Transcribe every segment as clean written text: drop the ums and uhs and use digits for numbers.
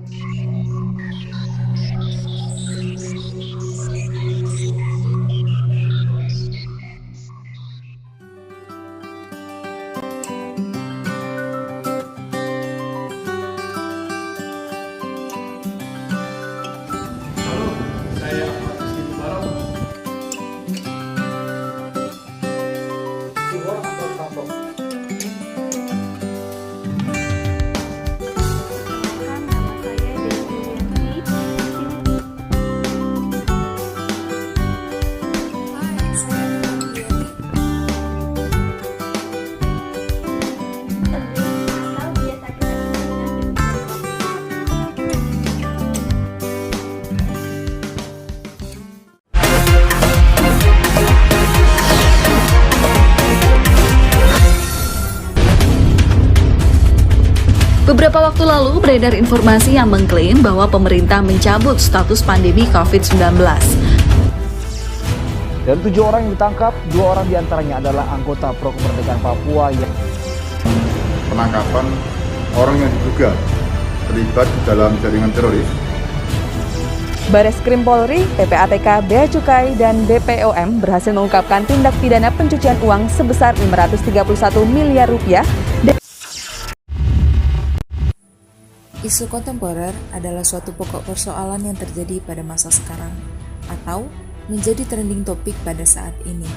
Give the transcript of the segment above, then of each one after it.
Halo, saya Ahmad Rizky Mubarak. Siwar atau pramproksi? Nama saya Dewi. Hai, saya Dewi. Atau biasa kita sebut dengan Beberapa waktu lalu beredar informasi yang mengklaim bahwa pemerintah mencabut status pandemi COVID-19. Dan 7 orang yang ditangkap, 2 orang diantaranya adalah anggota Pro Kemerdekaan Papua yang penangkapan orang yang diduga terlibat dalam jaringan teroris. Bareskrim Polri, PPATK, Bea Cukai, dan BPOM berhasil mengungkapkan tindak pidana pencucian uang sebesar 531 miliar rupiah. Isu kontemporer adalah suatu pokok persoalan yang terjadi pada masa sekarang atau menjadi trending topik pada saat ini.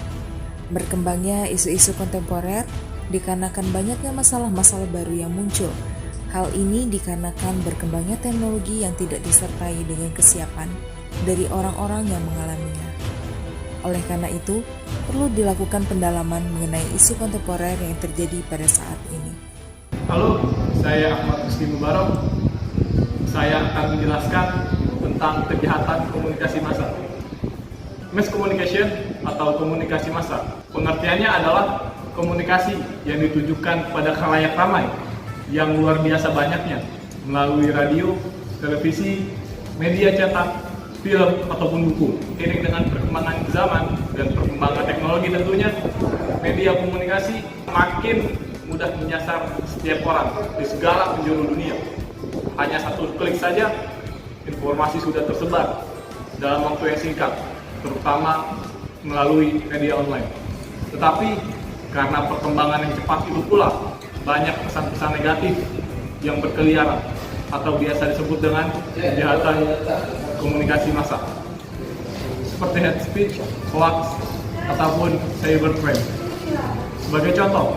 Berkembangnya isu-isu kontemporer dikarenakan banyaknya masalah-masalah baru yang muncul. Hal ini dikarenakan berkembangnya teknologi yang tidak disertai dengan kesiapan dari orang-orang yang mengalaminya. Oleh karena itu, perlu dilakukan pendalaman mengenai isu kontemporer yang terjadi pada saat ini. Halo, saya Ahmad Rizky Mubarak. Saya akan menjelaskan tentang kejahatan komunikasi massa. Mass communication atau komunikasi massa, pengertiannya adalah komunikasi yang ditujukan pada khalayak ramai yang luar biasa banyaknya melalui radio, televisi, media cetak, film, ataupun buku. Seiring dengan perkembangan zaman dan perkembangan teknologi tentunya, media komunikasi makin mudah menyasar setiap orang di segala penjuru dunia. Hanya satu klik saja, informasi sudah tersebar dalam waktu yang singkat, terutama melalui media online. Tetapi karena perkembangan yang cepat itu pula, banyak pesan-pesan negatif yang berkeliaran atau biasa disebut dengan kejahatan komunikasi massa, seperti hate speech, hoax, ataupun cybercrime. Sebagai contoh,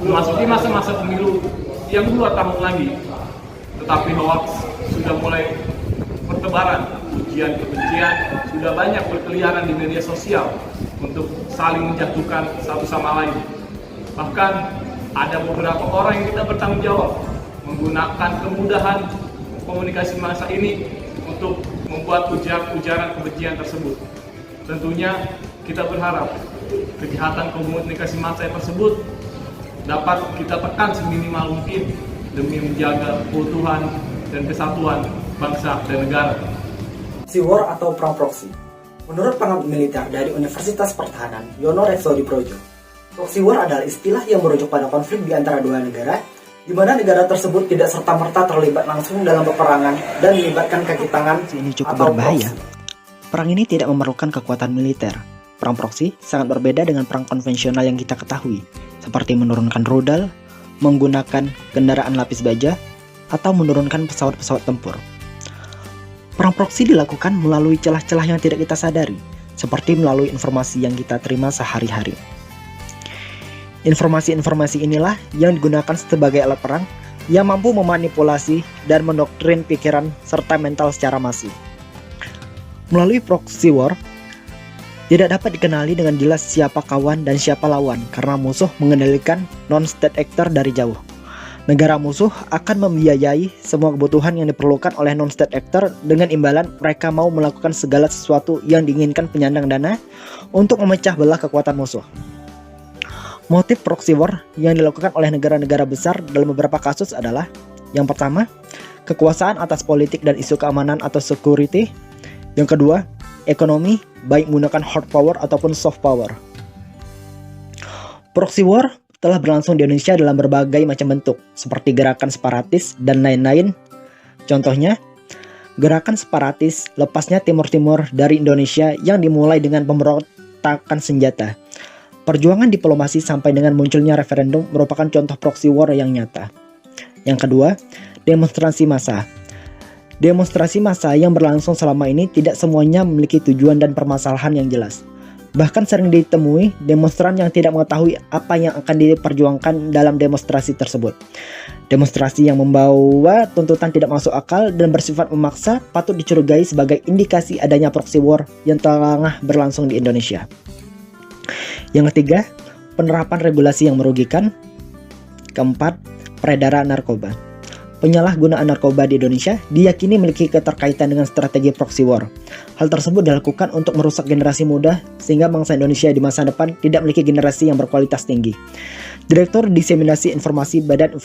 memasuki masa-masa pemilu yang 2 tahun lagi, tetapi hoax sudah mulai bertebaran, ujian kebencian sudah banyak berkeliaran di media sosial untuk saling menjatuhkan satu sama lain. Bahkan ada beberapa orang yang tidak bertanggung jawab menggunakan kemudahan komunikasi massa ini untuk membuat ujaran kebencian tersebut. Tentunya kita berharap kejahatan komunikasi massa tersebut dapat kita tekan seminimal mungkin demi menjaga keutuhan dan kesatuan bangsa dan negara. Siwar atau pramproksi? Menurut pengamat militer dari Universitas Pertahanan, Yono Reso Diprojo, proxy war adalah istilah yang merujuk pada konflik di antara 2 negara, di mana negara tersebut tidak serta-merta terlibat langsung dalam peperangan dan melibatkan kaki tangan Ini cukup atau berbahaya. proxy. Perang ini tidak memerlukan kekuatan militer. Perang proksi sangat berbeda dengan perang konvensional yang kita ketahui, seperti menurunkan rudal, menggunakan kendaraan lapis baja, atau menurunkan pesawat-pesawat tempur. Perang proksi dilakukan melalui celah-celah yang tidak kita sadari, seperti melalui informasi yang kita terima sehari-hari. Informasi-informasi inilah yang digunakan sebagai alat perang yang mampu memanipulasi dan mendoktrin pikiran serta mental secara masif. Melalui proxy war, tidak dapat dikenali dengan jelas siapa kawan dan siapa lawan karena musuh mengendalikan non-state actor dari jauh. Negara musuh akan membiayai semua kebutuhan yang diperlukan oleh non-state actor dengan imbalan mereka mau melakukan segala sesuatu yang diinginkan penyandang dana untuk memecah belah kekuatan musuh. Motif proxy war yang dilakukan oleh negara-negara besar dalam beberapa kasus adalah: yang pertama, kekuasaan atas politik dan isu keamanan atau security. Yang kedua, ekonomi, baik menggunakan hard power ataupun soft power. Proxy war telah berlangsung di Indonesia dalam berbagai macam bentuk, seperti gerakan separatis dan lain-lain. Contohnya, gerakan separatis lepasnya Timur Timur dari Indonesia yang dimulai dengan pemberontakan senjata. Perjuangan diplomasi sampai dengan munculnya referendum merupakan contoh proxy war yang nyata. Yang kedua, demonstrasi massa. Demonstrasi massa yang berlangsung selama ini tidak semuanya memiliki tujuan dan permasalahan yang jelas. Bahkan sering ditemui demonstran yang tidak mengetahui apa yang akan diperjuangkan dalam demonstrasi tersebut. Demonstrasi yang membawa tuntutan tidak masuk akal dan bersifat memaksa patut dicurigai sebagai indikasi adanya proxy war yang tengah berlangsung di Indonesia. Yang ketiga, penerapan regulasi yang merugikan. Keempat, peredaran narkoba. Penyalahgunaan narkoba di Indonesia diyakini memiliki keterkaitan dengan strategi proxy war. Hal tersebut dilakukan untuk merusak generasi muda sehingga bangsa Indonesia di masa depan tidak memiliki generasi yang berkualitas tinggi. Direktur Diseminasi Informasi Badan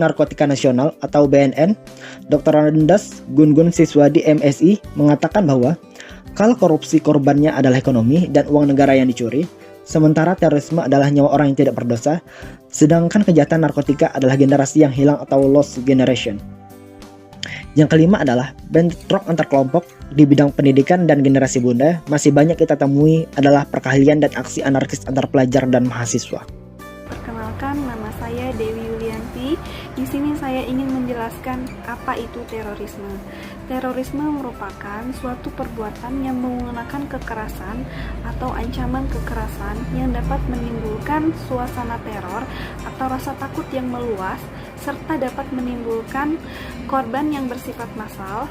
Narkotika Nasional atau BNN, Dr. Andas Gun-Gun Siswadi MSI mengatakan bahwa kalau korupsi korbannya adalah ekonomi dan uang negara yang dicuri, sementara terorisme adalah nyawa orang yang tidak berdosa, sedangkan kejahatan narkotika adalah generasi yang hilang atau lost generation. Yang kelima adalah bentrok antar kelompok di bidang pendidikan dan generasi muda masih banyak kita temui adalah perkelahian dan aksi anarkis antar pelajar dan mahasiswa. Perkenalkan, nama saya Dewi Yulianti. Di sini saya ingin menjelaskan apa itu terorisme. Terorisme merupakan suatu perbuatan yang menggunakan kekerasan atau ancaman kekerasan yang dapat menimbulkan suasana teror atau rasa takut yang meluas, serta dapat menimbulkan korban yang bersifat massal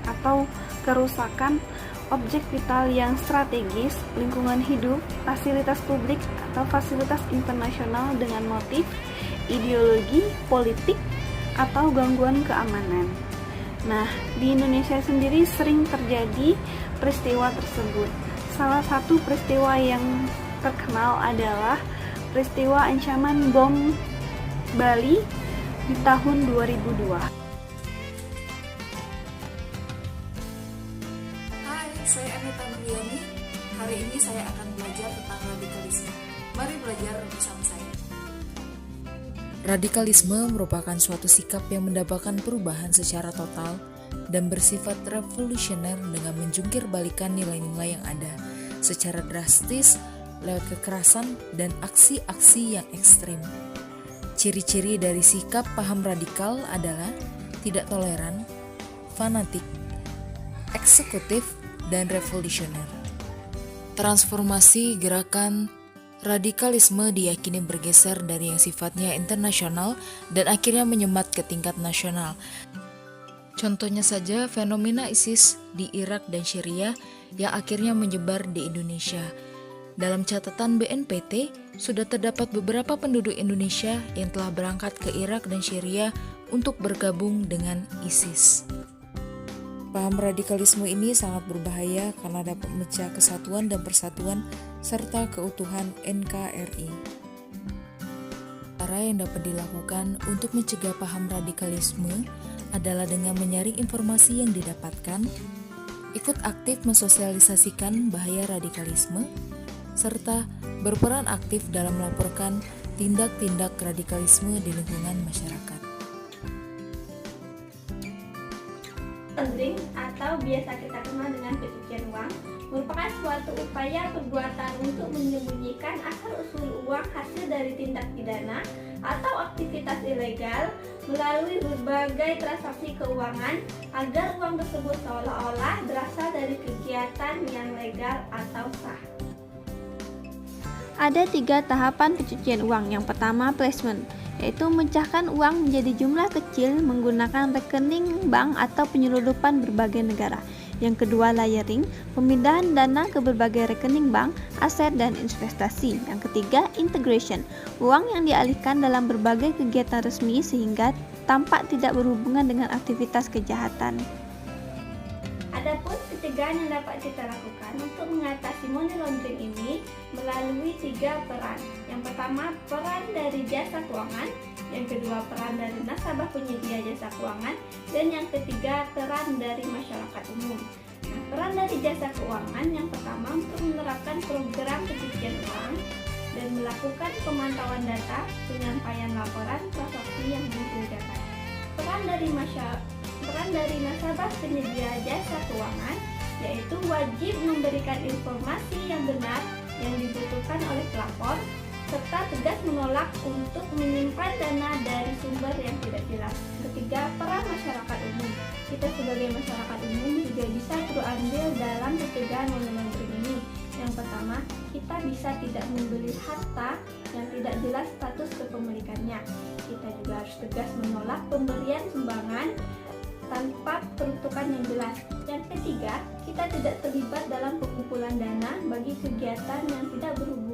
atau kerusakan objek vital yang strategis, lingkungan hidup, fasilitas publik, atau fasilitas internasional dengan motif, ideologi, politik, atau gangguan keamanan. Nah, di Indonesia sendiri sering terjadi peristiwa tersebut. Salah satu peristiwa yang terkenal adalah peristiwa ancaman bom Bali di tahun 2002. Saya Anita Nuriani. Hari ini saya akan belajar tentang radikalisme. Mari belajar bersama saya. Radikalisme merupakan suatu sikap yang mendapatkan perubahan secara total dan bersifat revolusioner dengan menjungkir balikan nilai-nilai yang ada secara drastis lewat kekerasan dan aksi-aksi yang ekstrim. Ciri-ciri dari sikap paham radikal adalah tidak toleran, fanatik, eksekutif, dan revolusioner. Transformasi gerakan radikalisme diyakini bergeser dari yang sifatnya internasional dan akhirnya menyemat ke tingkat nasional. Contohnya saja fenomena ISIS di Irak dan Syria yang akhirnya menyebar di Indonesia. Dalam catatan BNPT, sudah terdapat beberapa penduduk Indonesia yang telah berangkat ke Irak dan Syria untuk bergabung dengan ISIS. Paham radikalisme ini sangat berbahaya karena dapat memecah kesatuan dan persatuan serta keutuhan NKRI. Cara yang dapat dilakukan untuk mencegah paham radikalisme adalah dengan menyaring informasi yang didapatkan, ikut aktif mensosialisasikan bahaya radikalisme, serta berperan aktif dalam melaporkan tindak-tindak radikalisme di lingkungan masyarakat. Laundering atau biasa kita kenal dengan pencucian uang merupakan suatu upaya perbuatan untuk menyembunyikan asal-usul uang hasil dari tindak pidana atau aktivitas ilegal melalui berbagai transaksi keuangan agar uang tersebut seolah-olah berasal dari kegiatan yang legal atau sah. Ada 3 tahapan pencucian uang. Yang pertama, placement, yaitu memecahkan uang menjadi jumlah kecil menggunakan rekening bank atau penyelundupan berbagai negara. Yang kedua, layering, pemindahan dana ke berbagai rekening bank, aset, dan investasi. Yang ketiga, integration, uang yang dialihkan dalam berbagai kegiatan resmi sehingga tampak tidak berhubungan dengan aktivitas kejahatan. Adapun pencegahan yang dapat kita lakukan untuk mengatasi money laundering ini melalui 3 peran. Yang pertama, peran dari jasa keuangan. Yang kedua, peran dari nasabah penyedia jasa keuangan. Dan yang ketiga, peran dari masyarakat umum. Nah, peran dari jasa keuangan yang pertama untuk menerapkan program pencucian uang dan melakukan pemantauan data, penyampaian laporan transaksi yang mencurigakan. Peran dari dari nasabah penyedia jasa keuangan, yaitu wajib memberikan informasi yang benar yang dibutuhkan oleh pelapor, serta tegas menolak untuk menyimpan dana dari sumber yang tidak jelas. Ketiga, peran masyarakat umum. Kita sebagai masyarakat umum juga bisa berandil dalam pencegahan money laundering ini. Yang pertama, kita bisa tidak membeli harta yang tidak jelas status kepemilikannya. Kita juga harus tegas menolak pemberian sumbangan tanpa peruntukan yang jelas. Yang ketiga, kita tidak terlibat dalam pengumpulan dana bagi kegiatan yang tidak berhubungan